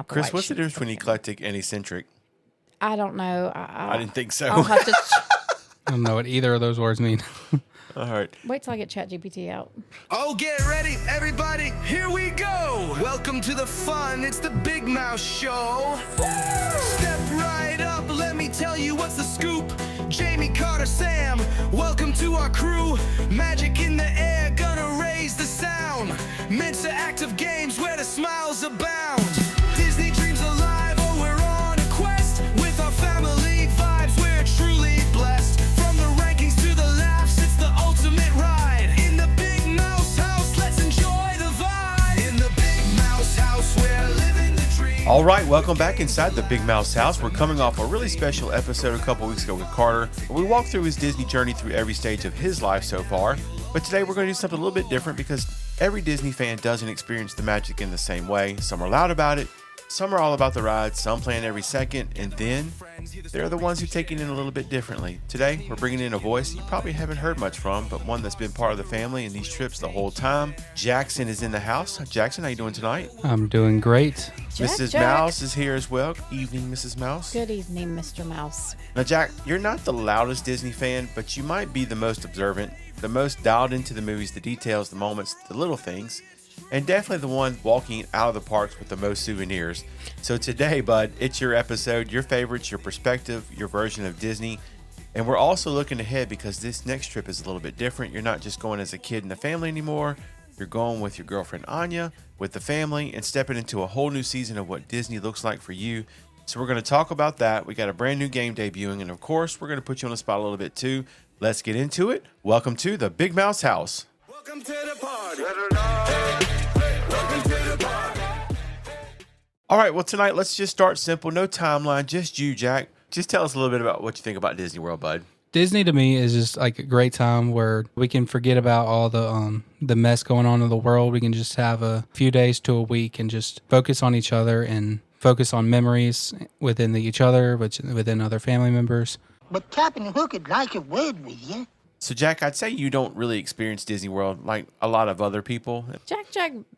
Chris, what's the difference between eclectic and eccentric? I don't know. I didn't think so. I'll have to I don't know what either of those words mean. All right. wait till I get ChatGPT out. Oh, get ready, everybody. Here we go. Welcome to the fun. It's the Big Mouse Show. Step right up. Let me tell you what's the scoop. Jamie, Carter, Sam. Welcome to our crew. Magic in the air. Gonna raise the sound. Mensa active games where the smiles abound. Disney dreams alive. Oh, we're on a quest with our family vibes. We're truly blessed. From the rankings to the laughs, it's the ultimate ride. In the Big Mouse House, let's enjoy the vibe. In the Big Mouse House, we're living the dream. All right, welcome back inside the Big Mouse House. We're coming off a really special episode a couple weeks ago with Carter, where we walked through his Disney journey through every stage of his life so far. But today we're going to do something a little bit different because every Disney fan doesn't experience the magic in the same way. Some are loud about it, some are all about the ride, some plan every second, and then there are the ones who take it in a little bit differently. Today, we're bringing in a voice you probably haven't heard much from, but one that's been part of the family in these trips the whole time. Jackson is in the house. Jackson, how you doing tonight? I'm doing great. Mrs. Jack. Mouse is here as well. Evening, Mrs. Mouse. Good evening, Mr. Mouse. Now, Jack, you're not the loudest Disney fan, but you might be the most observant, the most dialed into the movies, the details, the moments, the little things, and definitely the one walking out of the parks with the most souvenirs. So today, bud, it's your episode, your favorites, your perspective, your version of Disney. And we're also looking ahead because this next trip is a little bit different. You're not just going as a kid in the family anymore. You're going with your girlfriend, Anya, with the family, and stepping into a whole new season of what Disney looks like for you. So we're going to talk about that. We got a brand new game debuting, and of course, we're going to put you on the spot a little bit too. Let's get into it. Welcome to the Big Mouse House. Welcome to the party. Welcome to the party. All right, well, tonight, let's just start simple. No timeline, just you, Jack. Just tell us a little bit about what you think about Disney World, bud. Disney to me is just like a great time where we can forget about all the mess going on in the world. We can just have a few days to a week and just focus on each other and focus on memories within each other, within other family members. But Captain Hook would like a word with you. So, Jack, I'd say you don't really experience Disney World like a lot of other people. Jack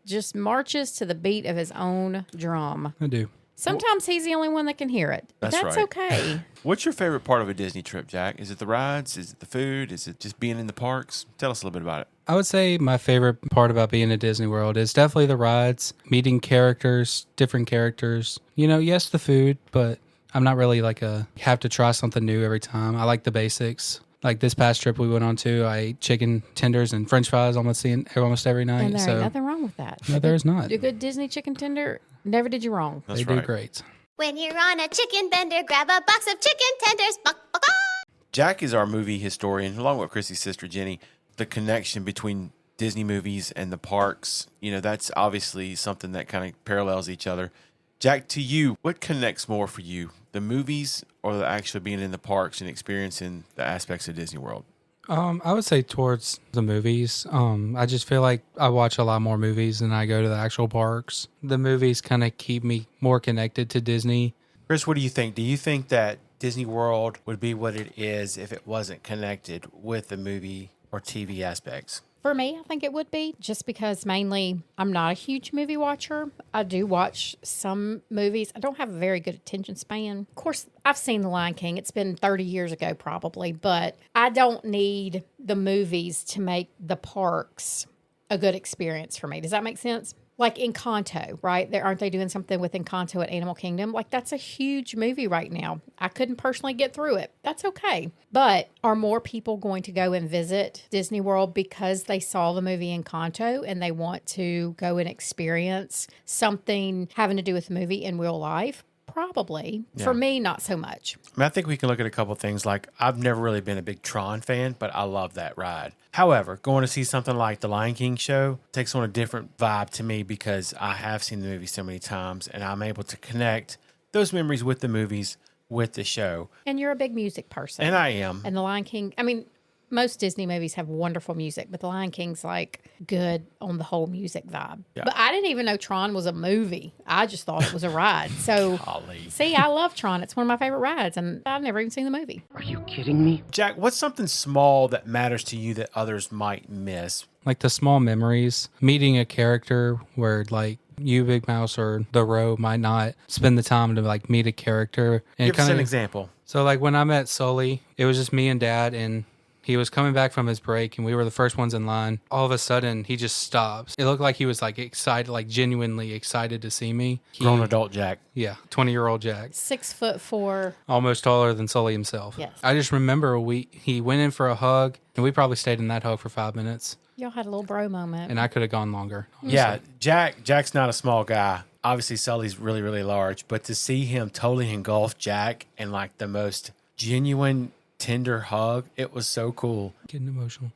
just marches to the beat of his own drum. I do. Sometimes he's the only one that can hear it. But That's that's right. okay. What's your favorite part of a Disney trip, Jack? Is it the rides? Is it the food? Is it just being in the parks? Tell us a little bit about it. I would say my favorite part about being at Disney World is definitely the rides, meeting characters, different characters. You know, yes, the food, but I'm not really like have to try something new every time. I like the basics. Like this past trip we went on to, I ate chicken tenders and French fries almost every night. And there ain't nothing wrong with that. No, there's not. A good Disney chicken tender never did you wrong. That's They right. do great. When you're on a chicken bender, grab a box of chicken tenders. Buck, buck, buck. Jack is our movie historian, along with Chrissy's sister, Jenny. The connection between Disney movies and the parks, you know, that's obviously something that kind of parallels each other. Jack, to you, what connects more for you, the movies or the actually being in the parks and experiencing the aspects of Disney World? I would say towards the movies. I just feel like I watch a lot more movies than I go to the actual parks. The movies kind of keep me more connected to Disney. Chris, what do you think? Do you think that Disney World would be what it is if it wasn't connected with the movie or TV aspects? For me, I think it would be just because mainly I'm not a huge movie watcher. I do watch some movies. I don't have a very good attention span. Of course, I've seen The Lion King. It's been 30 years ago probably, but I don't need the movies to make the parks a good experience for me. Does that make sense? Like Encanto, right? Aren't they doing something with Encanto at Animal Kingdom? Like that's a huge movie right now. I couldn't personally get through it. That's okay. But are more people going to go and visit Disney World because they saw the movie Encanto and they want to go and experience something having to do with the movie in real life? Probably. Yeah. For me, not so much. I mean, I think we can look at a couple things. Like, I've never really been a big Tron fan, but I love that ride. However, going to see something like the Lion King show takes on a different vibe to me because I have seen the movie so many times and I'm able to connect those memories with the movies, with the show. And you're a big music person. And I am. And The Lion King, I mean, most Disney movies have wonderful music, but The Lion King's like good on the whole music vibe. Yeah. But I didn't even know Tron was a movie. I just thought it was a ride. So, Golly. see, I love Tron. It's one of my favorite rides, and I've never even seen the movie. Are you kidding me? Jack, what's something small that matters to you that others might miss? Like the small memories, meeting a character where like you, Big Mouse, or the Row might not spend the time to like meet a character. And Give us an example. So like when I met Sully, it was just me and Dad, and he was coming back from his break, and we were the first ones in line. All of a sudden, he just stops. It looked like he was like excited, like genuinely excited to see me. Grown adult Jack. Yeah, 20-year-old Jack. 6'4". Almost taller than Sully himself. Yes. I just remember he went in for a hug, and we probably stayed in that hug for 5 minutes. Y'all had a little bro moment. And I could have gone longer. Yeah, Jack's not a small guy. Obviously, Sully's really, really large. But to see him totally engulf Jack in like the most genuine, tender hug, it was so cool. Getting emotional.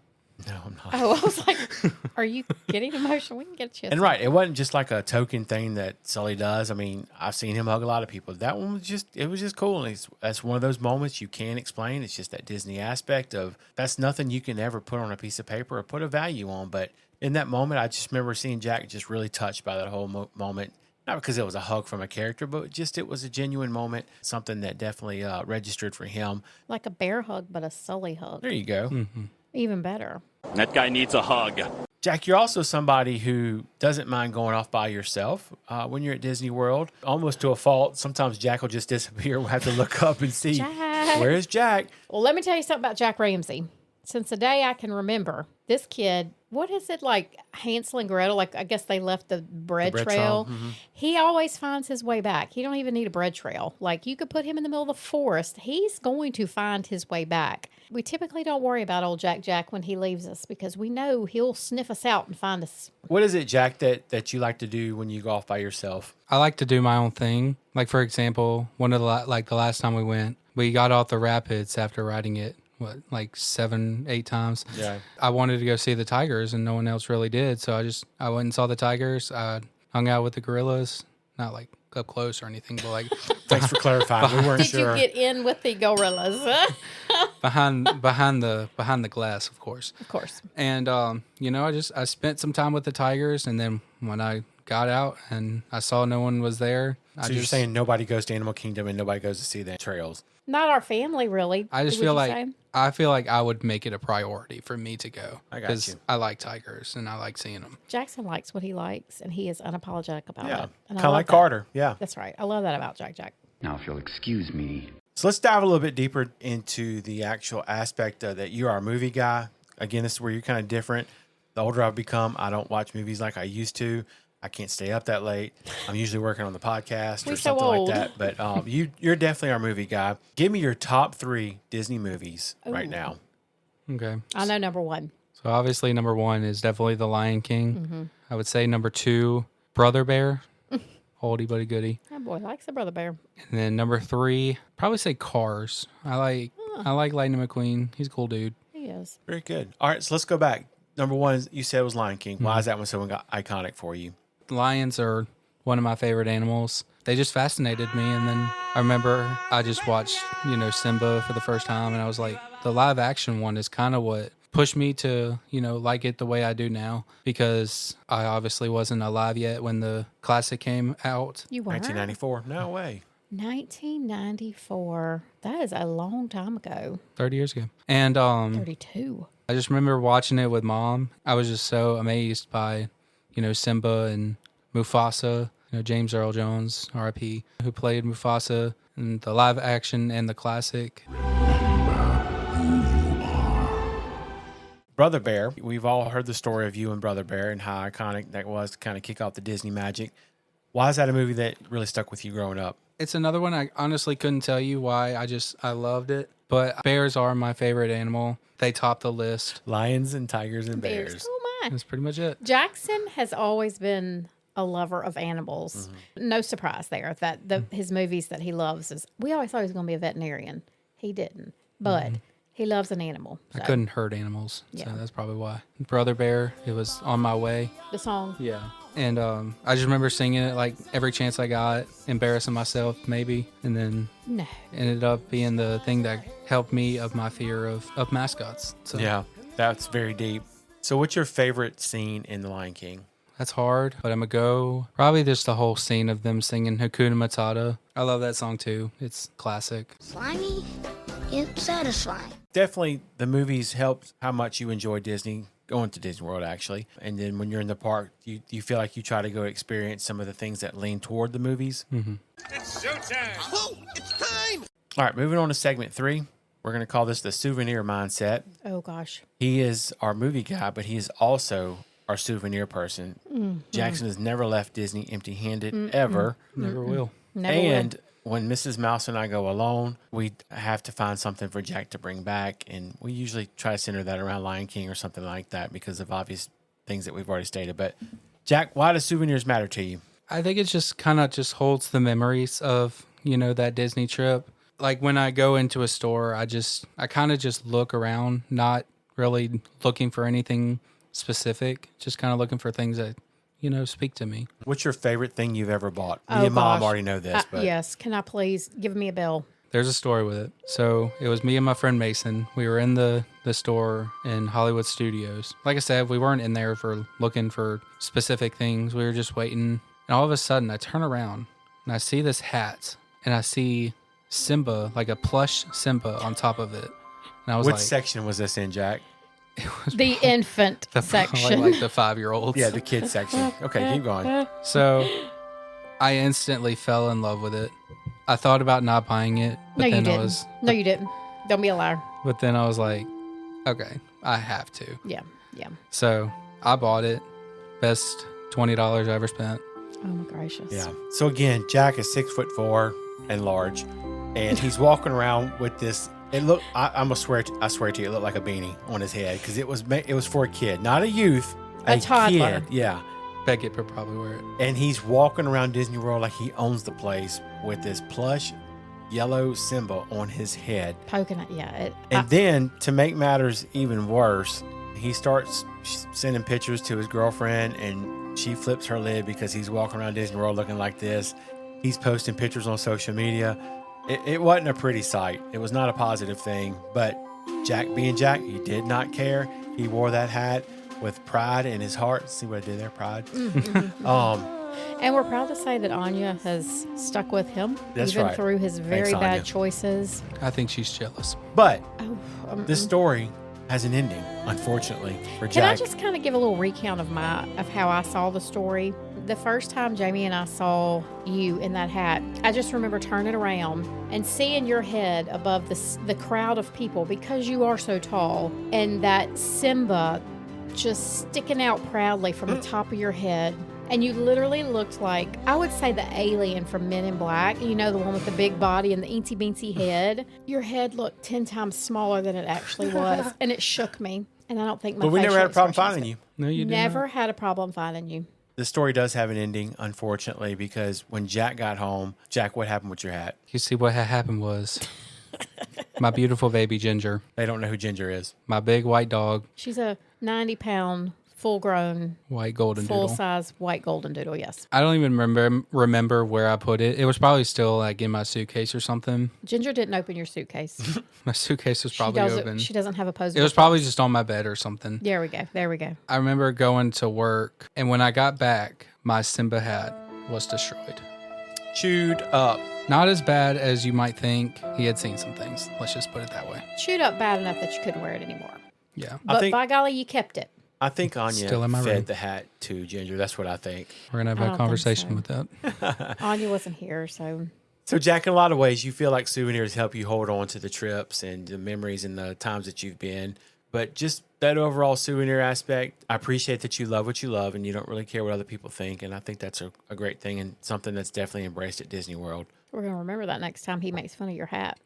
No, I'm not. Oh, I was like, are you getting emotional? We can get a chance. And right, it wasn't just like a token thing that Sully does. I mean, I've seen him hug a lot of people. That one was it was just cool. And that's one of those moments you can't explain. It's just that Disney aspect of that's nothing you can ever put on a piece of paper or put a value on. But in that moment, I just remember seeing Jack just really touched by that whole moment. Not because it was a hug from a character, but just it was a genuine moment, something that definitely registered for him. Like a bear hug, but a Sully hug. There you go. Mm-hmm. Even better. That guy needs a hug. Jack, you're also somebody who doesn't mind going off by yourself when you're at Disney World, almost to a fault. Sometimes Jack will just disappear. We'll have to look up and see, Jack. Where's Jack? Well, let me tell you something about Jack Ramsey. Since the day I can remember, this kid, what is it like Hansel and Gretel? Like, I guess they left the bread trail. Mm-hmm. He always finds his way back. He don't even need a bread trail. Like, you could put him in the middle of the forest. He's going to find his way back. We typically don't worry about old Jack when he leaves us because we know he'll sniff us out and find us. What is it, Jack, that you like to do when you go off by yourself? I like to do my own thing. Like, for example, one of the last time we went, we got off the rapids after riding it. Like 7-8 times. Yeah. I wanted to go see the tigers and no one else really did. So I went and saw the tigers. I hung out with the gorillas, not like up close or anything, but like thanks for clarifying. We weren't sure. Did you get in with the gorillas? behind the glass, of course. Of course. And I spent some time with the tigers, and then when I got out and I saw no one was there. So you're saying nobody goes to Animal Kingdom and nobody goes to see the trails? Not our family, really. I just feel like I would make it a priority for me to go. I got you. Because I like tigers and I like seeing them. Jackson likes what he likes, and he is unapologetic about it. Kind of like Carter. Yeah. That's right. I love that about Jack. Now, if you'll excuse me. So let's dive a little bit deeper into the actual aspect that you are a movie guy. Again, this is where you're kind of different. The older I've become, I don't watch movies like I used to. I can't stay up that late. I'm usually working on the podcast or something like that. But you're definitely our movie guy. Give me your top 3 Disney movies right now. Okay. I know number 1. So obviously number 1 is definitely The Lion King. Mm-hmm. I would say number 2, Brother Bear. Oldie buddy goodie. That boy likes the Brother Bear. And then number 3, probably say Cars. I like Lightning McQueen. He's a cool dude. He is. Very good. All right, so let's go back. Number 1, you said was Lion King. Why is that one so iconic for you? Lions are one of my favorite animals. They just fascinated me. And then I remember I just watched, Simba for the first time. And I was like, the live action one is kind of what pushed me to, like it the way I do now. Because I obviously wasn't alive yet when the classic came out. You were? 1994. No way. 1994. That is a long time ago. 30 years ago. And 32. I just remember watching it with Mom. I was just so amazed by Simba and Mufasa, James Earl Jones, R.I.P., who played Mufasa in the live action and the classic. Brother Bear. We've all heard the story of you and Brother Bear and how iconic that was to kind of kick off the Disney magic. Why is that a movie that really stuck with you growing up? It's another one I honestly couldn't tell you why. I loved it. But bears are my favorite animal. They top the list. Lions and tigers and bears. Oh, my. That's pretty much it. Jackson has always been a lover of animals. Mm-hmm. No surprise there that his movies that he loves is. We always thought he was going to be a veterinarian. He didn't, but he loves an animal. So. I couldn't hurt animals, so that's probably why. Brother Bear, it was On My Way. The song, yeah. And I just remember singing it like every chance I got, embarrassing myself maybe, and then ended up being the thing that helped me of my fear of mascots. So yeah, that's very deep. So what's your favorite scene in The Lion King? That's hard, but I'm going to go probably just the whole scene of them singing Hakuna Matata. I love that song too. It's classic. Slimy, yet satisfying. Definitely the movies helped how much you enjoy Disney. going to Disney World actually. And then when you're in the park, you feel like you try to go experience some of the things that lean toward the movies. It's showtime! Oh, it's time! All right, moving on to segment 3. We're going to call this the souvenir mindset. Oh, gosh. He is our movie guy, but he is also our souvenir person. Jackson has never left Disney empty-handed, ever. Never will. Never And will. when Mrs. Mouse and I go alone, we have to find something for Jack to bring back. And we usually try to center that around Lion King or something like that because of obvious things that we've already stated. But Jack, why do souvenirs matter to you? I think it just kind of just holds the memories of, that Disney trip. Like when I go into a store, I kind of just look around, not really looking for anything specific, just kind of looking for things that, speak to me. What's your favorite thing you've ever bought? Me Oh, and Mom gosh. already know this, but Yes. Can I please give me a bill? There's a story with it. So it was me and my friend Mason. We were in the store in Hollywood Studios. Like I said, we weren't in there for looking for specific things. We were just waiting. And all of a sudden, I turn around and I see this hat and I see Simba, like a plush Simba on top of it. And I was which like, section was this in, Jack? The infant section. like the 5-year-olds. Yeah, the kids section. Okay, keep going. So I instantly fell in love with it. I thought about not buying it, but No, you then didn't. No, you didn't. Don't be a liar. but then I was like, okay, I have to. Yeah. Yeah. So I bought it. Best $20 I ever spent. Oh, my gracious. Yeah. So again, Jack is 6'4" and large, and he's walking around with this. It looked. I swear to you, it looked like a beanie on his head because it was for a kid, not a youth, A toddler. Kid, yeah. Beckett would probably wear it. And he's walking around Disney World like he owns the place with this plush yellow Simba on his head. Poking it. Yeah. And then to make matters even worse, he starts sending pictures to his girlfriend, and she flips her lid because he's walking around Disney World looking like this. He's posting pictures on social media. It wasn't a pretty sight. It was not a positive thing. But Jack being Jack, he did not care. He wore that hat with pride in his heart. See what I did there? Pride. And we're proud to say that Anya has stuck with him That's even right. through his very Thanks, Anya. bad choices. I think she's jealous. But Oh, this story has an ending, unfortunately, for Can I Jack. just kind of give a little recount of how I saw the story? The first time Jamie and I saw you in that hat, I just remember turning around and seeing your head above the crowd of people because you are so tall, and that Simba just sticking out proudly from the top of your head. And you literally looked like, I would say, the alien from Men in Black. The one with the big body and the eensy beensy head. Your head looked 10 times smaller than it actually was. And it shook me. And I don't think my But we never facial had a problem expressions finding did. you. No, you did Never not. had a problem finding you. The story does have an ending, unfortunately, because when Jack got home, Jack, what happened with your hat? You see, what had happened was my beautiful baby Ginger, They don't know who Ginger is. my big white dog, She's a 90-pound, full-grown, white golden doodle. full-size white golden doodle, yes. I don't even remember where I put it. It was probably still like in my suitcase or something. Ginger didn't open your suitcase. My suitcase was probably open. She doesn't have a posable. It was probably just on my bed or something. There we go. There we go. I remember going to work, and when I got back, my Simba hat was destroyed. Chewed up. Not as bad as you might think. He had seen some things. Let's just put it that way. Chewed up bad enough that you couldn't wear it anymore. Yeah. But think- by golly, you kept it. I think Anya Still in my fed room. the hat to Ginger. That's what I think. We're going to I have don't a think conversation so. with that. Anya wasn't here, so So, Jack, in a lot of ways, you feel like souvenirs help you hold on to the trips and the memories and the times that you've been. But just that overall souvenir aspect, I appreciate that you love what you love and you don't really care what other people think. And I think that's a great thing and something that's definitely embraced at Disney World. we're going to remember that next time he makes fun of your hat.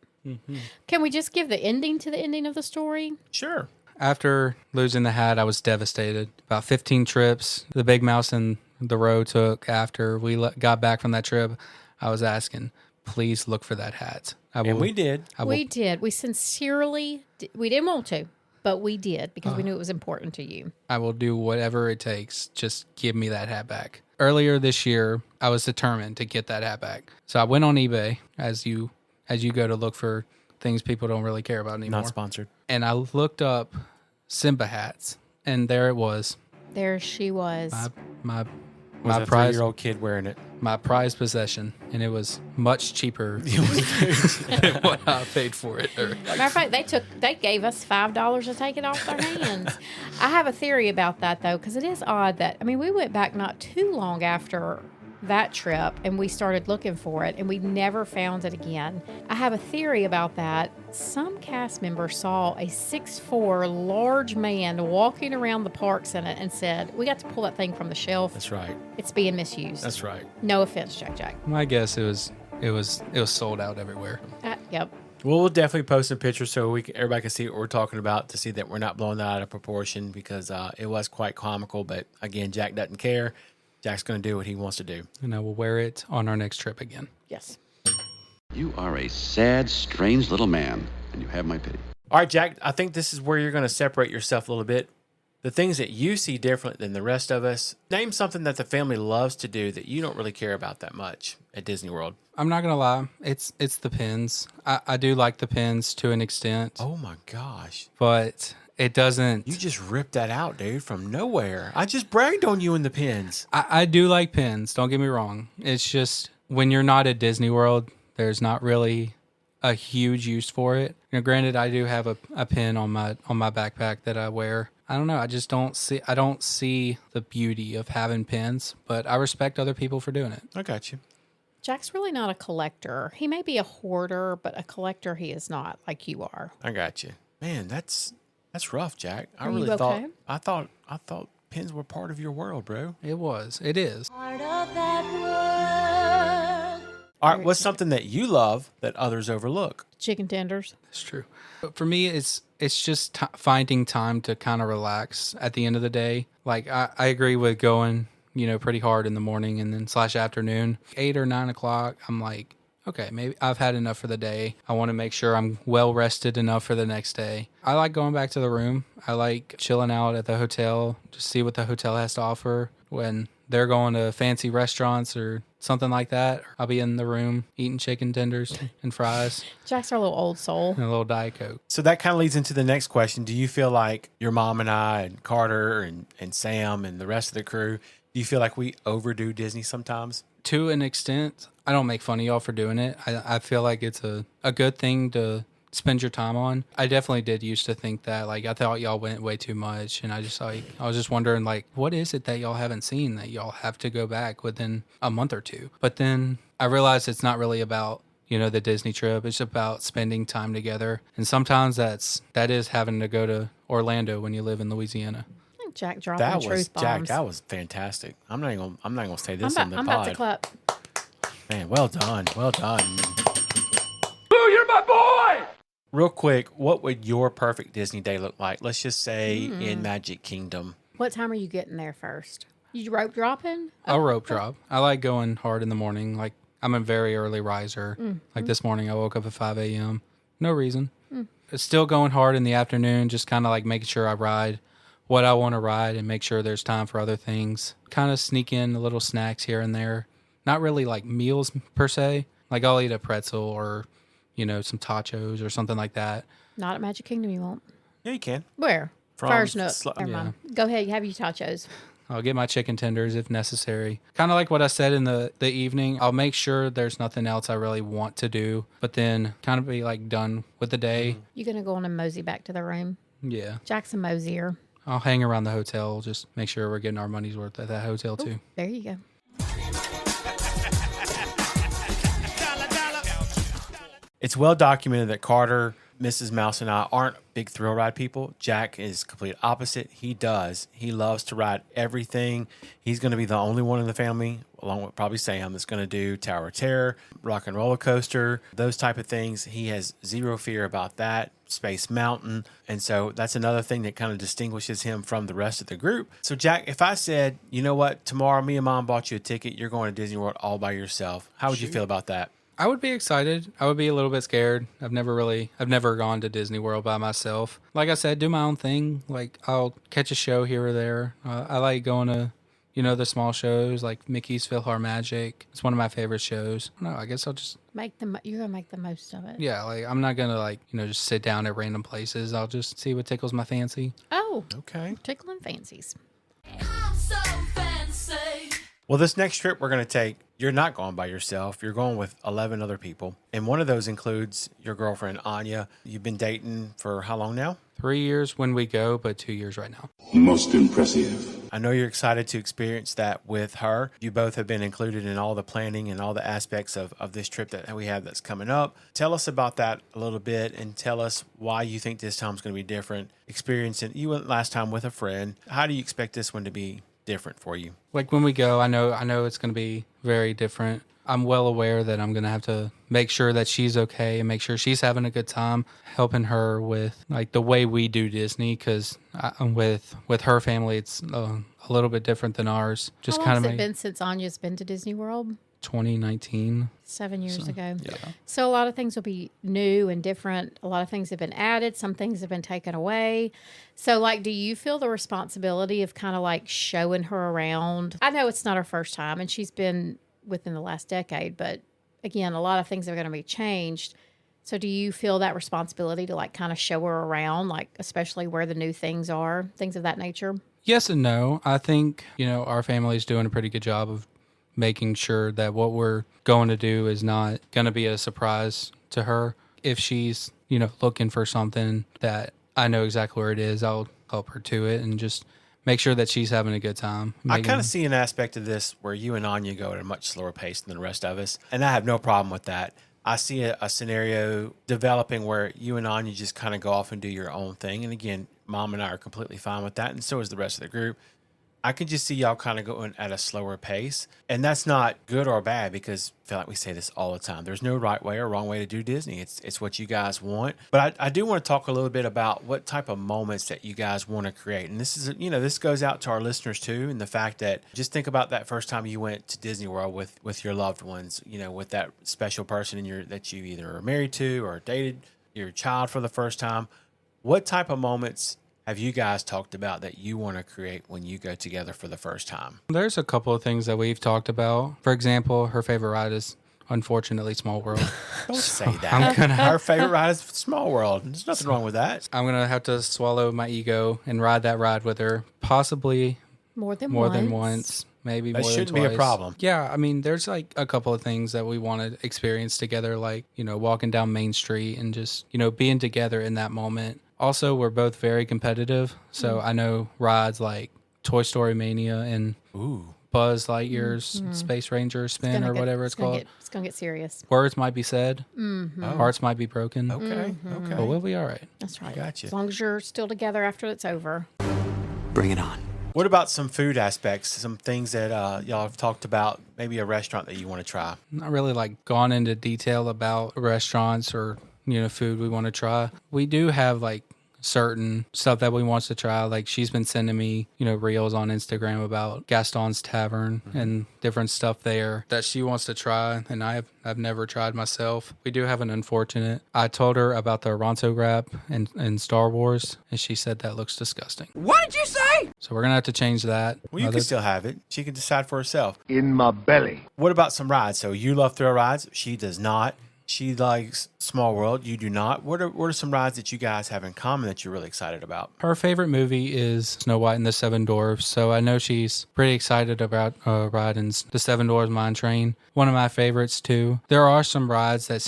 Can we just give the ending to the ending of the story? Sure. After losing the hat, I was devastated. About 15 trips the Big Mouse and the Row took after we got back from that trip, I was asking, please look for that hat. And we did. We did. We sincerely, we didn't want to, but we did because we knew it was important to you. I will do whatever it takes. Just give me that hat back. Earlier this year, I was determined to get that hat back. So I went on eBay, as you go to look for things people don't really care about anymore. Not sponsored. And I looked up Simba hats, and there it was. There she was. My Was My a prize, 3-year-old kid wearing it? my prized possession, and it was much cheaper than what I paid for it. Matter of fact, they gave us $5 to take it off their hands. I have a theory about that though, because it is odd that we went back not too long after that trip and we started looking for it and we never found it again. I have a theory about that. Some cast member saw a 6'4" large man walking around the parks in it and said, "We got to pull that thing from the shelf. That's right. It's being misused." That's right. No offense, Jack. My guess it was sold out everywhere. Yep. Well, we'll definitely post some pictures so everybody can see what we're talking about, to see that we're not blowing that out of proportion, because it was quite comical. But again, Jack doesn't care. Jack's going to do what he wants to do. And I will wear it on our next trip again. Yes. You are a sad, strange little man, and you have my pity. All right, Jack, I think this is where you're going to separate yourself a little bit. The things that you see different than the rest of us. Name something that the family loves to do that you don't really care about that much at Disney World. I'm not gonna lie, it's the pins. I do like the pins to an extent, Oh my gosh. but it doesn't. You just ripped that out, dude, from nowhere. I just bragged on you in the pins. I do like pins. Don't get me wrong. It's just when you're not at Disney World, there's not really a huge use for it. Granted, I do have a pin on my backpack that I wear. I don't know. I just don't see the beauty of having pins, but I respect other people for doing it. I got you. Jack's really not a collector. He may be a hoarder, but a collector he is not, like you are. I got you. Man, that's rough, Jack. I Are really you thought okay? I thought pins were part of your world, bro. It is. Part of that world. All right, what's something that you love that others overlook? Chicken tenders. It's true. But for me, it's just finding time to kind of relax at the end of the day. Like I agree with going, pretty hard in the morning and then / afternoon, 8 or 9 o'clock. I'm like, okay, maybe I've had enough for the day. I want to make sure I'm well rested enough for the next day. I like going back to the room. I like chilling out at the hotel, just see what the hotel has to offer. When they're going to fancy restaurants or something like that, I'll be in the room eating chicken tenders and fries Jack's our little old soul. and a little Diet Coke. So that kind of leads into the next question. Do you feel like your mom and I and Carter and Sam and the rest of the crew, do you feel like we overdo Disney sometimes? To an extent, I don't make fun of y'all for doing it. I feel like it's a good thing to spend your time on. I definitely did used to think that. Like, I thought y'all went way too much, and I was just wondering, like, what is it that y'all haven't seen that y'all have to go back within a month or two? But then I realized it's not really about, the Disney trip. It's about spending time together. And sometimes that is having to go to Orlando when you live in Louisiana. Jack dropping truth bombs. Jack, that was fantastic. I'm not gonna say this on the I'm pod. about to clap. Man, well done. Well done. Boo, you're my boy! Real quick, what would your perfect Disney day look like? Let's just say in Magic Kingdom. What time are you getting there first? You rope dropping? I'll rope drop. I like going hard in the morning. Like, I'm a very early riser. Like this morning, I woke up at 5 a.m. No reason. It's still going hard in the afternoon, just kind of like making sure I ride what I want to ride and make sure there's time for other things. Kind of sneak in a little snacks here and there. Not really like meals per se. Like I'll eat a pretzel or, some tachos or something like that. Not at Magic Kingdom, you won't. Yeah, you can. Where? From First Nook. Never yeah. mind. Go ahead. You have your tachos. I'll get my chicken tenders if necessary. Kind of like what I said in the evening. I'll make sure there's nothing else I really want to do, but then kind of be like done with the day. You gonna go on and mosey back to the room? Yeah. Jackson Mosier. I'll hang around the hotel, just make sure we're getting our money's worth at that hotel too. There you go. It's well documented that Carter, Mrs. Mouse, and I aren't big thrill ride people. Jack is complete opposite. He loves to ride everything. He's going to be the only one in the family, along with probably Sam, that's going to do Tower of Terror, Rock and Roller Coaster, those type of things. He has zero fear about that. Space Mountain. And so that's another thing that kind of distinguishes him from the rest of the group. So Jack, if I said, you know what, tomorrow me and Mom bought you a ticket, you're going to Disney World all by yourself, how would you feel about that? I would be excited. I would be a little bit scared. I've never gone to Disney World by myself. Like I said, do my own thing. Like I'll catch a show here or there. I like going to, the small shows like Mickey's PhilharMagic. It's one of my favorite shows. No, I guess I'll just You're gonna make the most of it. yeah. Like I'm not gonna just sit down at random places. I'll just see what tickles my fancy. Oh, Okay. tickling fancies. I'm so fancy. Well, this next trip we're going to take, you're not going by yourself. You're going with 11 other people. And one of those includes your girlfriend, Anya. You've been dating for how long now? 3 years when we go, but 2 years right now. Most impressive. I know you're excited to experience that with her. You both have been included in all the planning and all the aspects of this trip that we have that's coming up. Tell us about that a little bit and tell us why you think this time's going to be different. Experiencing, you went last time with a friend. How do you expect this one to be different for you? Like when we go, I know it's going to be very different. I'm well aware that I'm going to have to make sure that she's okay and make sure she's having a good time, helping her with like the way we do Disney, because with her family, it's a little bit different than ours. Just How kind long of has it been since Anya's been to Disney World? 2019. 7 years ago. Yeah. So a lot of things will be new and different. A lot of things have been added. Some things have been taken away. So, like, do you feel the responsibility of kind of like showing her around? I know it's not her first time, and she's been within the last decade, but again, a lot of things are going to be changed. So do you feel that responsibility to like kind of show her around, like especially where the new things are, things of that nature? Yes and no. I think, our family's doing a pretty good job of making sure that what we're going to do is not going to be a surprise to her. If she's, looking for something that I know exactly where it is, I'll help her to it and just make sure that she's having a good time. I kind of see an aspect of this where you and Anya go at a much slower pace than the rest of us, and I have no problem with that. I see a scenario developing where you and Anya just kind of go off and do your own thing. And again, Mom and I are completely fine with that, and so is the rest of the group. I can just see y'all kind of going at a slower pace. And that's not good or bad because I feel like we say this all the time. There's no right way or wrong way to do Disney. It's what you guys want. But I do want to talk a little bit about what type of moments that you guys want to create. And this is, this goes out to our listeners too. And the fact that just think about that first time you went to Disney World with your loved ones, with that special person that you either are married to or dated your child for the first time. What type of moments have you guys talked about that you want to create when you go together for the first time? There's a couple of things that we've talked about. For example, her favorite ride is unfortunately Small World. Don't say that. Our favorite ride is Small World. There's nothing wrong with that. I'm going to have to swallow my ego and ride that ride with her, possibly More than once. Maybe That more than shouldn't be a twice. problem. Yeah, I mean, there's like a couple of things that we want to experience together, like, walking down Main Street and just, being together in that moment. Also, we're both very competitive, so I know rides like Toy Story Mania and Buzz Lightyear's Space Ranger Spin or whatever it's called. It's going to get serious. Words might be said, hearts might be broken, Okay. but we'll be all right. That's right. Gotcha. As long as you're still together after it's over. Bring it on. What about some food aspects? Some things that y'all have talked about, maybe a restaurant that you want to try? Not really like gone into detail about restaurants or food we want to try. We do have like certain stuff that we want to try. Like she's been sending me reels on Instagram about Gaston's Tavern and different stuff there that she wants to try, and I've never tried myself. We do have an unfortunate. I told her about the Ronto wrap in Star Wars, and she said that looks disgusting. What did you say? So we're gonna have to change that. Well, you can still have it. She can decide for herself. In my belly. What about some rides? So you love thrill rides. She does not. She likes Small World. You do not. What are some rides that you guys have in common that you're really excited about? Her favorite movie is Snow White and the Seven Dwarfs, so I know she's pretty excited about riding the Seven Dwarfs Mine Train. One of my favorites too. There are some rides that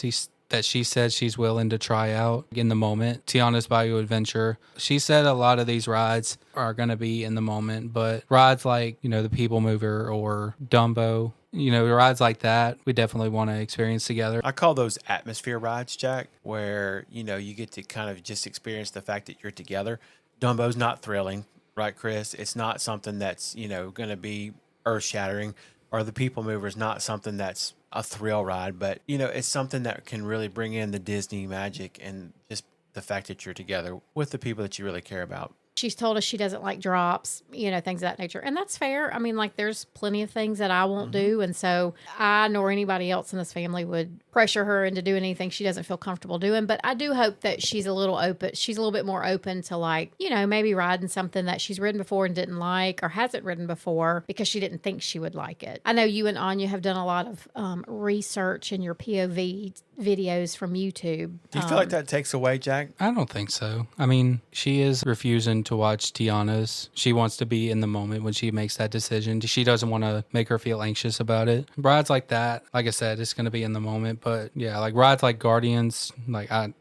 she said she's willing to try out in the moment. Tiana's Bayou Adventure. She said a lot of these rides are going to be in the moment, but rides like, the People Mover or Dumbo, rides like that, we definitely want to experience together. I call those atmosphere rides, Jack, where, you get to kind of just experience the fact that you're together. Dumbo's not thrilling, right, Chris? It's not something that's, going to be earth shattering, or the People Mover is not something that's a thrill ride, but it's something that can really bring in the Disney magic and just the fact that you're together with the people that you really care about. She's told us she doesn't like drops, things of that nature. And that's fair. I mean, like, there's plenty of things that I won't do. And so I nor anybody else in this family would pressure her into doing anything she doesn't feel comfortable doing. But I do hope that she's a little open. She's a little bit more open to, like, maybe riding something that she's ridden before and didn't like, or hasn't ridden before because she didn't think she would like it. I know you and Anya have done a lot of research in your POV videos from YouTube. Do you feel like that takes away, Jack? I don't think so. I mean, she is refusing to watch Tiana's. She wants to be in the moment when she makes that decision. She doesn't want to make her feel anxious about it. Rides like that, like I said, it's going to be in the moment. But yeah, like rides like Guardians,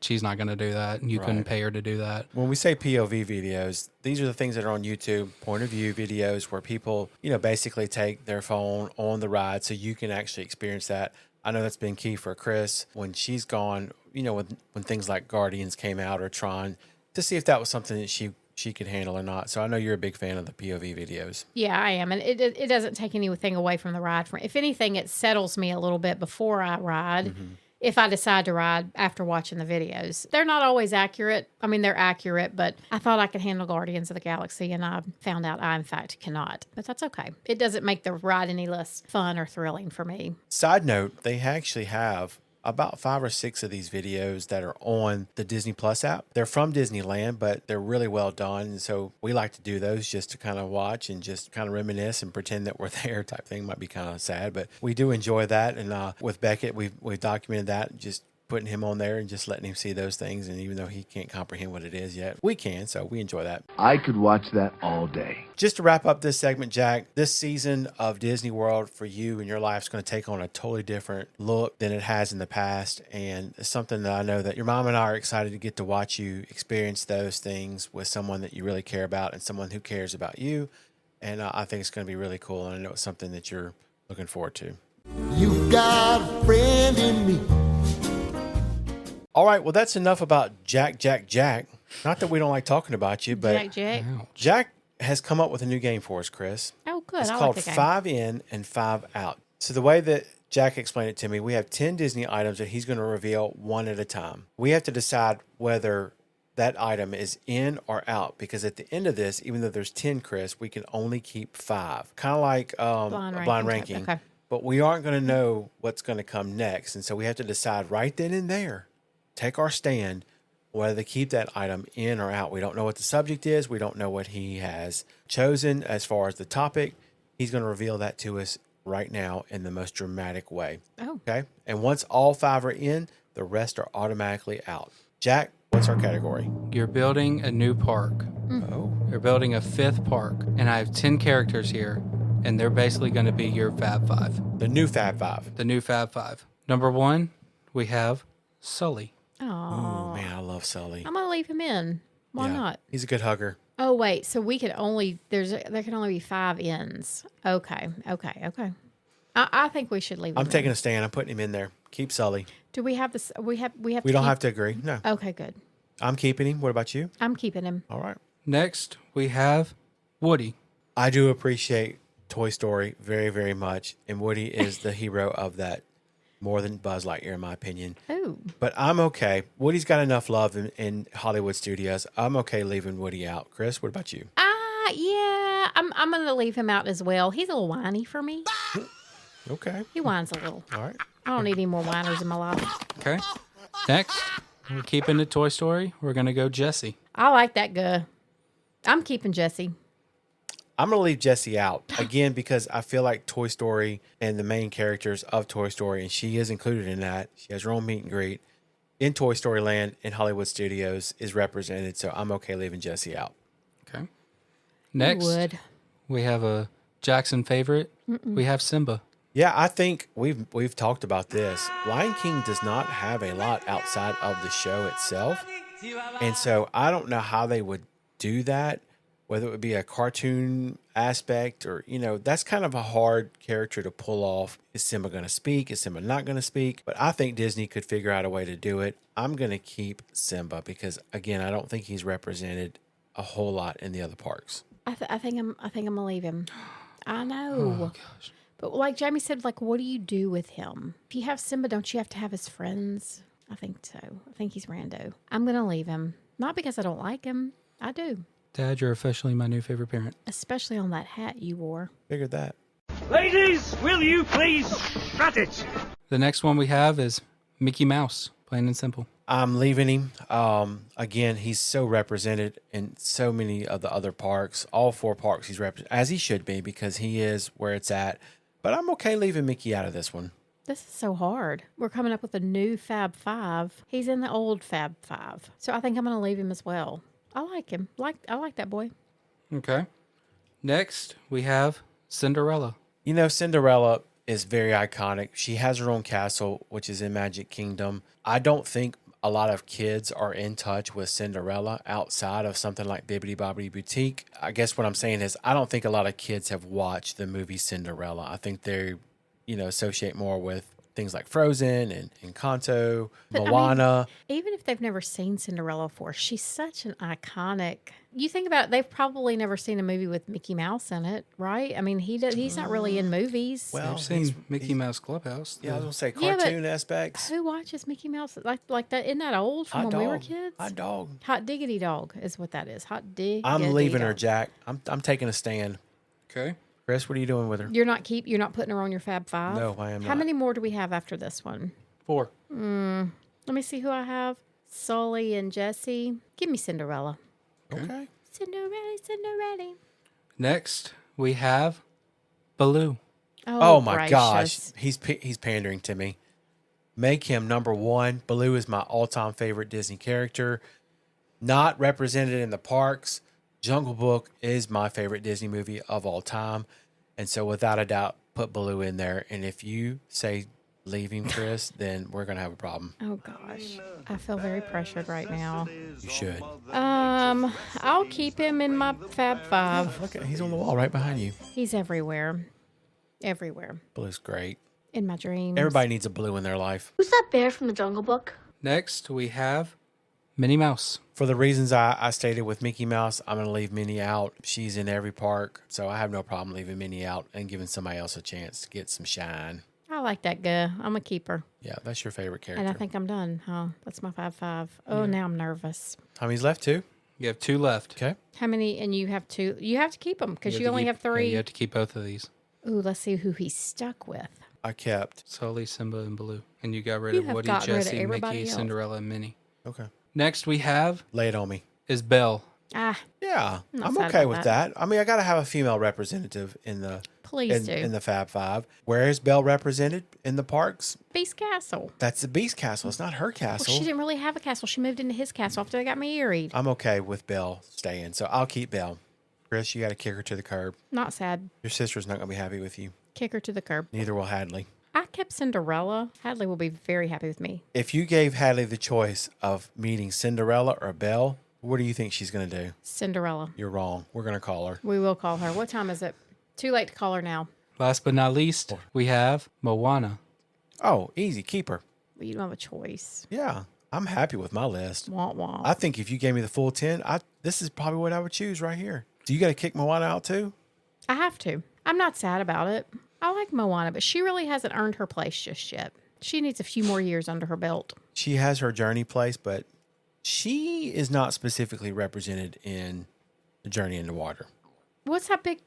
she's not going to do that. You couldn't pay her to do that. When we say POV videos, these are the things that are on YouTube, point of view videos where people, basically take their phone on the ride so you can actually experience that. I know that's been key for Chris when she's gone, when things like Guardians came out or Tron, to see if that was something that she could handle or not. So I know you're a big fan of the POV videos. Yeah, I am. And it doesn't take anything away from the ride. If anything, it settles me a little bit before I ride. Mm-hmm. If I decide to ride after watching the videos. They're not always accurate. I mean, they're accurate, but I thought I could handle Guardians of the Galaxy, and I found out I, in fact, cannot. But that's okay. It doesn't make the ride any less fun or thrilling for me. Side note, they actually have about 5 or 6 of these videos that are on the Disney Plus app. They're from Disneyland, but they're really well done. And so we like to do those just to kind of watch and just kind of reminisce and pretend that we're there type thing. Might be kind of sad, but we do enjoy that. And with Beckett, we've documented that, just putting him on there and just letting him see those things. And even though he can't comprehend what it is yet, we can. So we enjoy that. I could watch that all day. Just to wrap up this segment, Jack, this season of Disney World for you and your life is going to take on a totally different look than it has in the past. And it's something that I know that your mom and I are excited to get to watch you experience those things with someone that you really care about and someone who cares about you. And I think it's going to be really cool. And I know it's something that you're looking forward to. You got a friend in me. All right, well, that's enough about Jack. Not that we don't like talking about you, but Jack has come up with a new game for us, Chris. Oh, good. It's I called like the game. 5 In and 5 Out. So the way that Jack explained it to me, we have 10 Disney items that he's going to reveal one at a time. We have to decide whether that item is in or out, because at the end of this, even though there's 10, Chris, we can only keep 5. Kind of like blind ranking. Okay. But we aren't going to know what's going to come next. And so we have to decide right then and there, take our stand, whether to keep that item in or out. We don't know what the subject is. We don't know what he has chosen as far as the topic. He's going to reveal that to us right now in the most dramatic way. Oh. Okay? And once all 5 are in, the rest are automatically out. Jack, what's our category? You're building a new park. Oh. You're building a 5th park. And I have 10 characters here, and they're basically going to be your Fab Five. The new Fab Five. The new Fab Five. Number 1, we have Sully. Oh, man, I love Sully. I'm going to leave him in. Why not? He's a good hugger. Oh, wait. So we can only, there can only be 5 ends. Okay. I think we should leave him I'm taking in. a stand. I'm putting him in there. Keep Sully. Do we have this? We don't have to agree. No. Okay, good. I'm keeping him. What about you? I'm keeping him. All right. Next, we have Woody. I do appreciate Toy Story very, very much. And Woody is the hero of that, more than Buzz Lightyear, in my opinion. Oh. But I'm okay. Woody's got enough love in Hollywood studios. I'm okay leaving Woody out. Chris, what about you? Yeah. I'm going to leave him out as well. He's a little whiny for me. Okay. He whines a little. All right. I don't need any more whiners in my life. Okay. Next, we're keeping the Toy Story. We're going to go Jessie. I like that guy. I'm keeping Jessie. I'm going to leave Jessie out, again, because I feel like Toy Story and the main characters of Toy Story, and she is included in that. She has her own meet and greet in Toy Story Land in Hollywood Studios is represented, so I'm okay leaving Jessie out. Okay. Next, we have a Jackson favorite. We have Simba. Yeah, I think we've talked about this. Lion King does not have a lot outside of the show itself, and so I don't know how they would do that. Whether it would be a cartoon aspect or, that's kind of a hard character to pull off. Is Simba going to speak? Is Simba not going to speak? But I think Disney could figure out a way to do it. I'm going to keep Simba because, again, I don't think he's represented a whole lot in the other parks. I think I'm gonna leave him. I know. Oh, gosh. But like Jamie said, what do you do with him? If you have Simba, don't you have to have his friends? I think so. I think he's rando. I'm gonna leave him. Not because I don't like him. I do. Dad, you're officially my new favorite parent. Especially on that hat you wore. Figured that. Ladies, will you please shut it? The next one we have is Mickey Mouse, plain and simple. I'm leaving him. Again, he's so represented in so many of the other parks. All 4 parks he's represented, as he should be, because he is where it's at. But I'm okay leaving Mickey out of this one. This is so hard. We're coming up with a new Fab Five. He's in the old Fab Five. So I think I'm going to leave him as well. I like him. I like that boy. Okay. Next, we have Cinderella. You know, Cinderella is very iconic. She has her own castle, which is in Magic Kingdom. I don't think a lot of kids are in touch with Cinderella outside of something like Bibbidi Bobbidi Boutique. I guess what I'm saying is I don't think a lot of kids have watched the movie Cinderella. I think they, associate more with things like Frozen and Encanto, Moana. Even if they've never seen Cinderella before, she's such an iconic. You think about it, they've probably never seen a movie with Mickey Mouse in it, right? I mean, he's not really in movies. Well, I've seen Mickey Mouse Clubhouse. Yeah, I was going to say Yeah, but cartoon aspects. Who watches Mickey Mouse like that? Isn't that old from Hot when we were dog. kids? Hot dog. Hot diggity dog is what that is. Hot diggity. I'm leaving her, dog. Jack. I'm taking a stand. Okay. Chris, what are you doing with her? You're not putting her on your Fab Five? No, I am How not. many more do we have after this one? 4. Let me see who I have. Sully and Jesse. Give me Cinderella. Okay. Cinderella. Next, we have Baloo. Oh my gracious. gosh, he's pandering to me. Make him number one. Baloo is my all-time favorite Disney character. Not represented in the parks. Jungle Book is my favorite Disney movie of all time, and so without a doubt, put Baloo in there. And if you say leave him, Chris, then we're gonna have a problem. Oh gosh, I feel very pressured right now. You should. I'll keep him in my Fab Five. Look, he's on the wall right behind you. He's everywhere. Baloo's great. In my dreams. Everybody needs a Baloo in their life. Who's that bear from the Jungle Book? Next, we have Minnie Mouse. For the reasons I stated with Mickey Mouse, I'm going to leave Minnie out. She's in every park, so I have no problem leaving Minnie out and giving somebody else a chance to get some shine. I like that guy. I'm a keeper. Yeah, that's your favorite character. And I think I'm done, huh? That's my Fab Five. Oh, now I'm nervous. How many's left? 2? You have 2 left. Okay. How many? And you have 2. You have to keep them because you only have 3. Yeah, you have to keep both of these. Ooh, let's see who he's stuck with. I kept. Sully, Simba, and Baloo. And you got rid You of have Woody, gotten rid of Jesse, everybody Mickey, else. Cinderella, and Minnie. Okay. Next, we have Lay it on me. is Belle. Yeah, not I'm sad okay about with that. I mean, I got to have a female representative in the Please do. in the Fab Five. Where is Belle represented in the parks? Beast Castle. That's the Beast Castle. It's not her Well, castle. she didn't really have a castle. She moved into his castle after they got married. I'm okay with Belle staying, so I'll keep Belle. Chris, you got to kick her to the curb. Not sad. Your sister's not going to be happy with you. Kick her to the curb. Neither will Hadley. I kept Cinderella. Hadley will be very happy with me. If you gave Hadley the choice of meeting Cinderella or Belle, what do you think she's going to do? Cinderella. You're wrong. We're going to call her. We will call her. What time is it? Too late to call her now. Last but not least, we have Moana. Oh, easy. Keep her. You don't have a choice. Yeah, I'm happy with my list. Womp womp. I think if you gave me the full 10, this is probably what I would choose right here. Do you got to kick Moana out too? I have to. I'm not sad about it. I like Moana, but she really hasn't earned her place just yet. She needs a few more years under her belt. She has her journey place, but she is not specifically represented in the Journey into Water. What's that big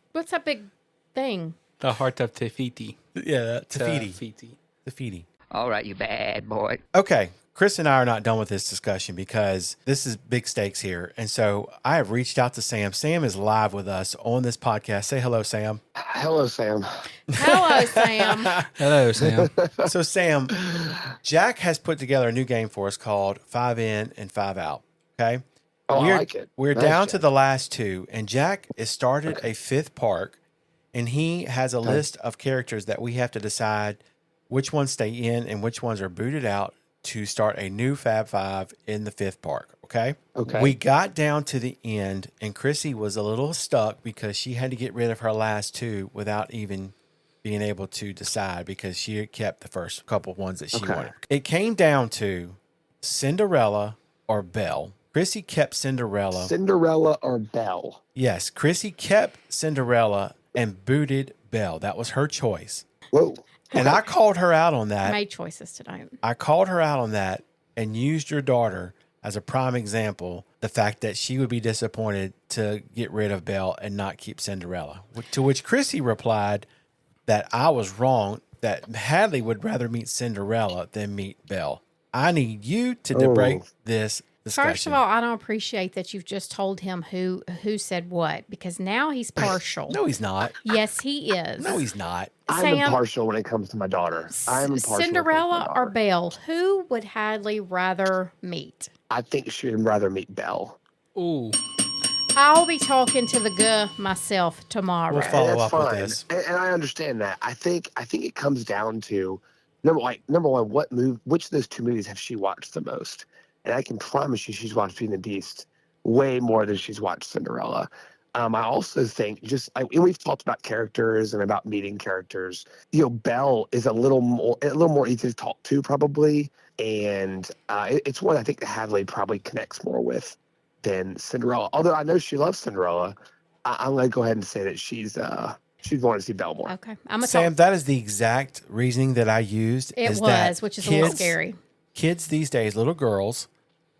thing? The Heart of Tafiti. Yeah, Tafiti. Tafiti. Tafiti. All right, you bad boy. Okay, Chris and I are not done with this discussion because this is big stakes here. And so I have reached out to Sam. Sam is live with us on this podcast. Say hello, Sam. Hello, Sam. Hello, Sam. Hello, Sam. So, Sam, Jack has put together a new game for us called 5 In and 5 Out. Okay. Oh, I like it. We're Nice, down to Jack. the last 2, and Jack has started a 5th park, and he has a list of characters that we have to decide which ones stay in and which ones are booted out to start a new Fab Five in the 5th park. Okay. Okay. We got down to the end, and Chrissy was a little stuck because she had to get rid of her last 2 without even being able to decide because she had kept the first couple ones that she wanted. It came down to Cinderella or Belle. Chrissy kept Cinderella. Cinderella or Belle? Yes, Chrissy kept Cinderella and booted Belle. That was her choice. Whoa. And I called her out on that. Made choices tonight. I called her out on that and used your daughter as a prime example, the fact that she would be disappointed to get rid of Belle and not keep Cinderella. To which Chrissy replied that I was wrong, that Hadley would rather meet Cinderella than meet Belle. I need you to break this discussion. First of all, I don't appreciate that you've just told him who said what, because now he's partial. No, he's not. Yes, he is. No, he's not. I'm Sam, impartial when it comes to my daughter. I'm impartial. Cinderella or Belle? Who would Hadley rather meet? I think she'd rather meet Belle. Ooh. I'll be talking to the guy myself tomorrow. We'll follow That's up with fine. this. And I understand that. I think it comes down to number one, which of those two movies have she watched the most? And I can promise you she's watched Beauty and the Beast way more than she's watched Cinderella. I also think and we've talked about characters and about meeting characters. Belle is a little more easy to talk to probably, and it's one I think that Hadley probably connects more with than Cinderella. Although I know she loves Cinderella, I'm going to go ahead and say that she's wanting to see Belle more. Okay, Sam, that is the exact reasoning that I used. It which is a little scary. Kids these days, little girls,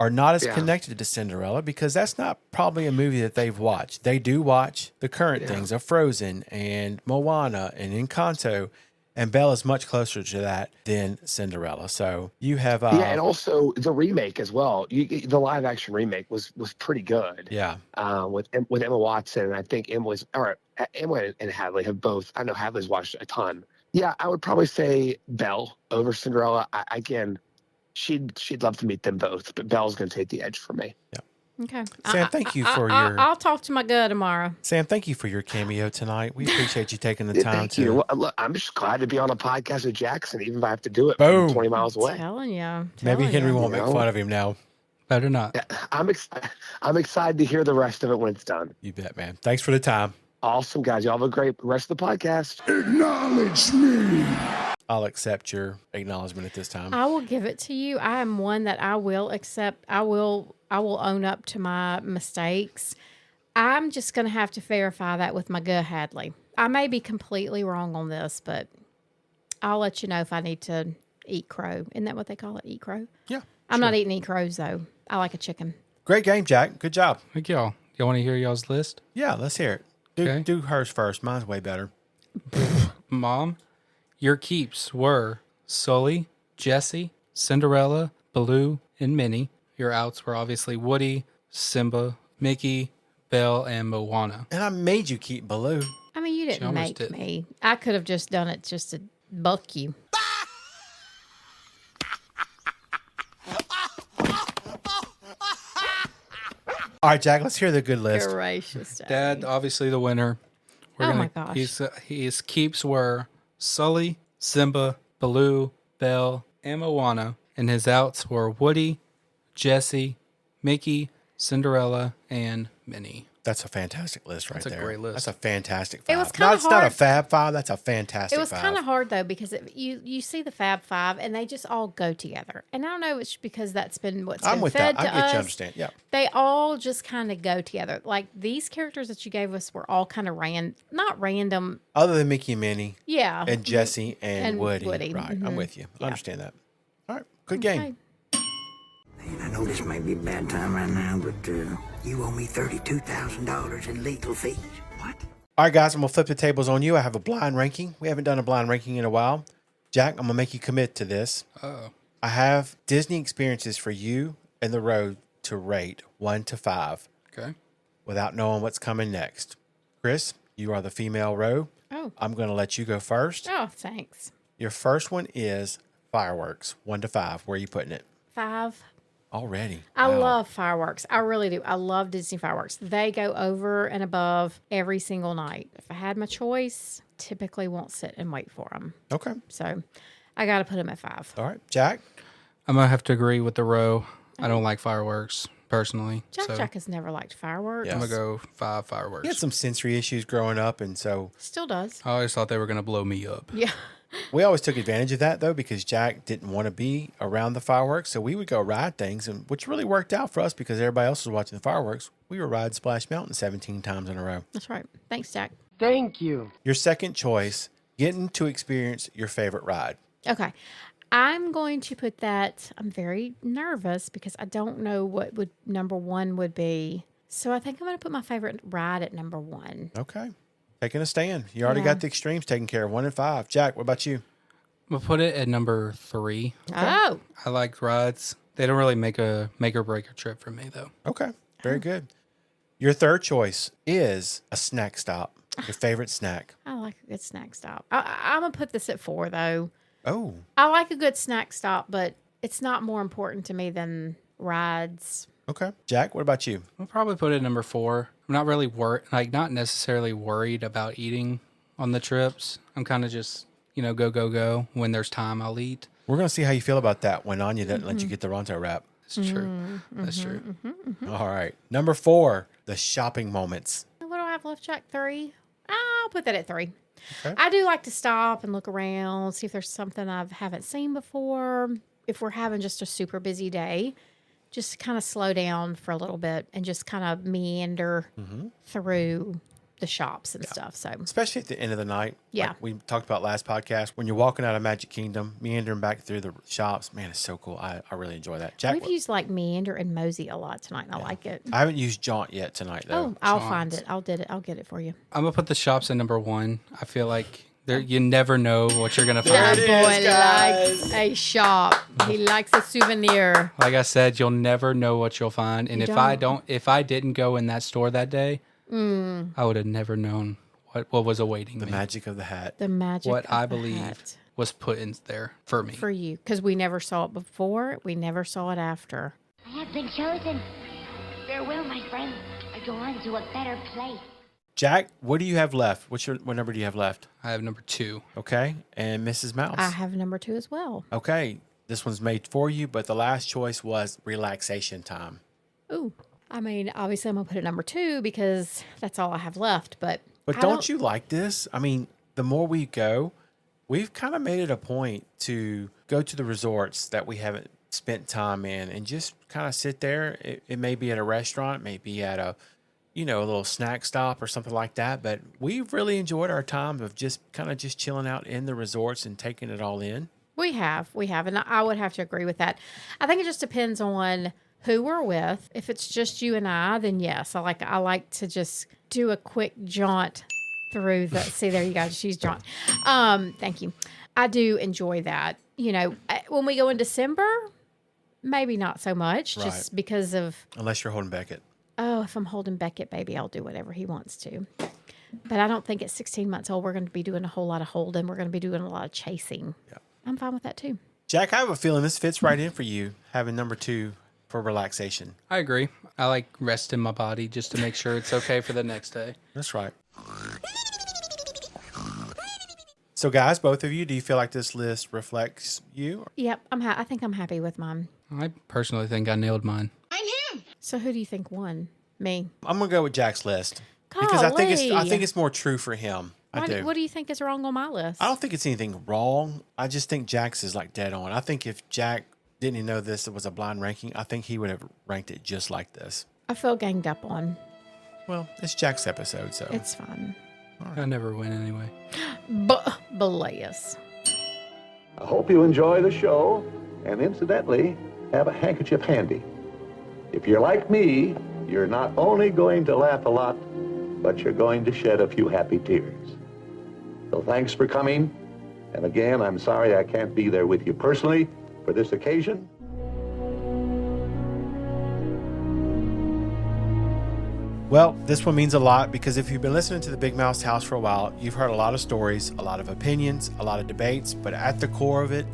are not as connected to Cinderella because that's not probably a movie that they've watched. They do watch the current things of Frozen and Moana and Encanto, and Belle is much closer to that than Cinderella. So you have and also the remake as well. The live action remake was pretty good. Yeah, with Emma Watson, and I think Emma and Hadley have both. I know Hadley's watched a ton. Yeah, I would probably say Belle over Cinderella. Again, she'd love to meet them both, but Belle's going to take the edge for me. Yeah. Okay. Sam, thank you for your. I'll talk to my guy tomorrow. Sam, thank you for your cameo tonight. We appreciate you taking the time Thank you. Look, I'm just glad to be on a podcast with Jackson, even if I have to do it Boom. from 20 miles away. Telling you. Maybe Henry won't make fun of him now. Better not. Yeah, I'm excited to hear the rest of it when it's done. You bet, man. Thanks for the time. Awesome, guys. Y'all have a great rest of the podcast. Acknowledge me. I'll accept your acknowledgement at this time. I will give it to you. I am one that I will accept. I will own up to my mistakes. I'm just going to have to verify that with my gut Hadley. I may be completely wrong on this, but I'll let you know if I need to eat crow. Isn't that what they call it? Eat crow? Yeah. I'm not eating eat crows, though. I like a chicken. Great game, Jack. Good job. Thank y'all. Y'all want to hear y'all's list? Yeah, let's hear it. Do hers first. Mine's way better. Mom, your keeps were Sully, Jessie, Cinderella, Baloo, and Minnie. Your outs were obviously Woody, Simba, Mickey, Belle, and Moana. And I made you keep Baloo. I mean, you didn't make me. I could have just done it just to buck you. All right, Jack, let's hear the good list. Gracious Dad, obviously the winner. My gosh. His keeps were Sully, Simba, Baloo, Belle, and Moana. And his outs were Woody, Jessie, Mickey, Cinderella, and Minnie. That's a fantastic list right there. That's a great list. That's a fantastic five. It was kind of hard. It's not a Fab Five. That's a fantastic It was five. kind of hard, though, because you see the Fab Five, and they just all go together. And I don't know, it's because that's been what's I'm been with fed that. to I get us. you understand. Yeah. They all just kind of go together. Like, these characters that you gave us were all kind of not random. Other than Mickey and Minnie. Yeah. And Jessie and Woody. Woody. Right. Mm-hmm. I'm with you. I understand that. All right. Good Okay. game. I know this might be a bad time right now, but you owe me $32,000 in legal fees. What? All right, guys, I'm going to flip the tables on you. I have a blind ranking. We haven't done a blind ranking in a while. Jack, I'm going to make you commit to this. Uh-oh. I have Disney experiences for you and the road to rate 1 to 5. Okay. Without knowing what's coming next. Chris, you are the female row. Oh. I'm going to let you go first. Oh, thanks. Your first one is fireworks, 1 to 5. Where are you putting it? 5. Already. I Wow. love fireworks. I really do. I love Disney fireworks. They go over and above every single night. If I had my choice, typically won't sit and wait for them. Okay. So I got to put them at 5. All right. Jack? I'm going to have to agree with the row. I don't like fireworks, personally. Jack has never liked fireworks. Yes. I'm going to go 5 fireworks. He had some sensory issues growing up, and so Still does. I always thought they were going to blow me up. Yeah. we always took advantage of that, though, because Jack didn't want to be around the fireworks. So we would go ride things, and which really worked out for us because everybody else was watching the fireworks. We were riding Splash Mountain 17 times in a row. That's right. Thanks, Jack. Thank you. Your second choice, getting to experience your favorite ride. Okay. I'm going to put that. I'm very nervous because I don't know what would number 1 would be. So I think I'm going to put my favorite ride at number 1. Okay. Taking a stand. You already got the extremes taken care of, 1 and 5. Jack, what about you? I'm going to put it at number 3. Oh. I like rides They don't really make or break a trip for me, though. Okay, very good. Your third choice is a snack stop. Your favorite snack. I like a good snack stop. I'm going to put this at 4, though. Oh. I like a good snack stop, but it's not more important to me than rides. Okay. Jack, what about you? I'll probably put it at number 4. I'm not really not necessarily worried about eating on the trips. I'm kind of just, go. When there's time, I'll eat. We're going to see how you feel about that when Anya doesn't let you get the Ronto wrap. That's true. That's true. All right. Number 4, the shopping moments. What do I have left, Jack? 3? I'll put that at 3. Okay. I do like to stop and look around, see if there's something I haven't seen before. If we're having just a super busy day, just kind of slow down for a little bit and just kind of meander through the shops and stuff. So especially at the end of the night. Yeah. Like we talked about last podcast, when you're walking out of Magic Kingdom, meandering back through the shops, man, it's so cool. I really enjoy that. Jack, we've used like meander and mosey a lot tonight, and I like it. I haven't used Jaunt yet tonight, though. Oh, I'll find it. I'll get it for you. I'm going to put the shops at number 1. I feel like you never know what you're going to find. That boy likes a shop. He likes a souvenir. Like I said, you'll never know what you'll find. And if I didn't go in that store that day, I would have never known what was awaiting me. The magic of the hat. The magic what of I the believed hat. was put in there for me. For you. Because we never saw it before. We never saw it after. I have been chosen. Farewell, my friend. I go on to a better place. Jack, what do you have left? What number do you have left? I have number 2. Okay. And Mrs. Mouse? I have number 2 as well. Okay. This one's made for you, but the last choice was relaxation time. Ooh. I mean, obviously I'm going to put it number 2 because that's all I have left. But don't you like this? I mean, the more we go, we've kind of made it a point to go to the resorts that we haven't spent time in and just kind of sit there. It may be at a restaurant, maybe at a little snack stop or something like that. But we've really enjoyed our time of just chilling out in the resorts and taking it all in. We have. And I would have to agree with that. I think it just depends on who we're with. If it's just you and I, then yes, I like to just do a quick jaunt through the. See, there you go. She's jaunt. Thank you. I do enjoy that. When we go in December, maybe not so much, Right. just because of. Unless you're holding Beckett. Oh, if I'm holding Beckett, baby, I'll do whatever he wants to. But I don't think at 16 months old we're going to be doing a whole lot of holding. We're going to be doing a lot of chasing. Yeah. I'm fine with that too. Jack, I have a feeling this fits right in for you, having number 2 for relaxation. I agree. I like resting my body just to make sure it's okay for the next day. That's right. So, guys, both of you, do you feel like this list reflects you? Yep, I think I'm happy with mine. I personally think I nailed mine. So, who do you think won? Me. I'm gonna go with Jack's list Golly. because I think it's more true for him. I do. What do you think is wrong on my list? I don't think it's anything wrong. I just think Jack's is like dead on. I think if Jack didn't even know this was a blind ranking, I think he would have ranked it just like this. I feel ganged up on. Well, it's Jack's episode, so it's fine. I never win anyway. Bless. I hope you enjoy the show, and incidentally, have a handkerchief handy. If you're like me, you're not only going to laugh a lot, but you're going to shed a few happy tears. So thanks for coming, and again, I'm sorry I can't be there with you personally for this occasion. Well, this one means a lot because if you've been listening to the Big Mouse House for a while, you've heard a lot of stories, a lot of opinions, a lot of debates, but at the core of it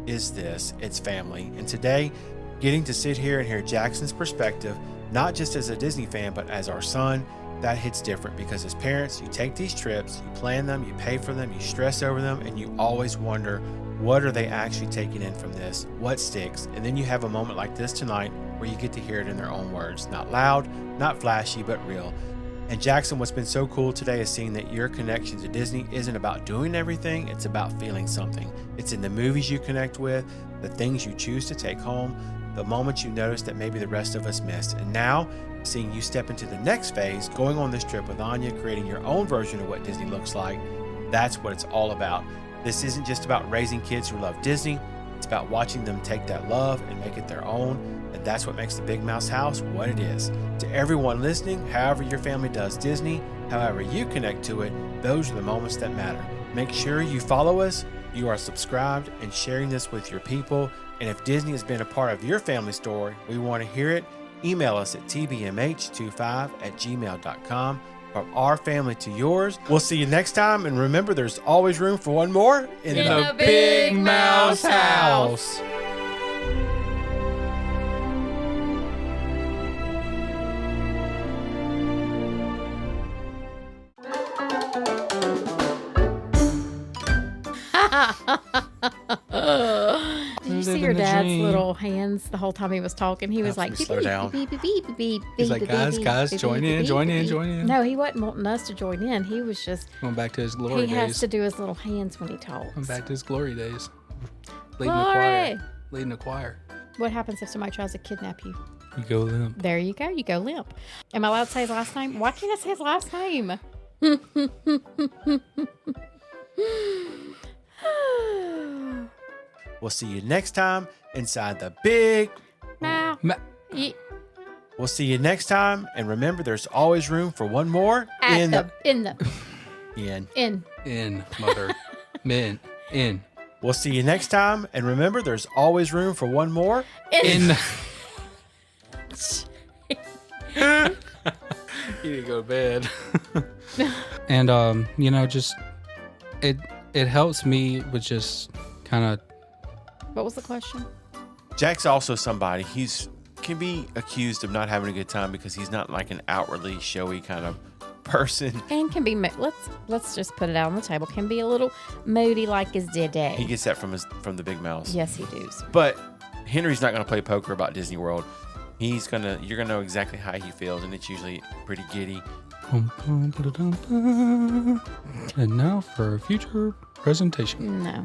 is this: it's family. And today, getting to sit here and hear Jackson's perspective, not just as a Disney fan, but as our son, that hits different because as parents, you take these trips, you plan them, you pay for them, you stress over them, and you always wonder, what are they actually taking in from this? What sticks? And then you have a moment like this tonight where you get to hear it in their own words. Not loud, not flashy, but real. And Jackson, what's been so cool today is seeing that your connection to Disney isn't about doing everything, it's about feeling something. It's in the movies you connect with, the things you choose to take home, the moments you notice that maybe the rest of us missed. And now, seeing you step into the next phase, going on this trip with Anya, creating your own version of what Disney looks like, that's what it's all about. This isn't just about raising kids who love Disney, it's about watching them take that love and make it their own. And that's what makes the Big Mouse House what it is. To everyone listening, however your family does Disney, however you connect to it, those are the moments that matter. Make sure you follow us, you are subscribed, and sharing this with your people And if Disney has been a part of your family story, we want to hear it. Email us at tbmh25@gmail.com. From our family to yours. We'll see you next time. And remember, there's always room for one more in the Big Mouse House. Did you see your dad's little hands the whole time he was talking? He was like, slow down. He's like, guys, join in. No, he wasn't wanting us to join in. He was just Going back to his glory he has days. to do his little hands when he talks. Going back to his glory days. Glory! Leading the choir. What happens if somebody tries to kidnap you? You go limp. There you go. You go limp. Am I allowed to say his last name? Why can't I say his last name? We'll see you next time inside the Big. We'll see you next time. And remember, there's always room for one more In. Mother. Men. In. We'll see you next time. And remember, there's always room for one more In. You need to go to bed. And just it helps me with just kind of. What was the question? Jack's also somebody can be accused of not having a good time because he's not like an outwardly showy kind of person. And can be let's just put it out on the table. Can be a little moody like his day. He gets that from the Big Mouse. Yes, he does. But Henry's not going to play poker about Disney World. You're gonna know exactly how he feels, and it's usually pretty giddy. And now for a future presentation. No.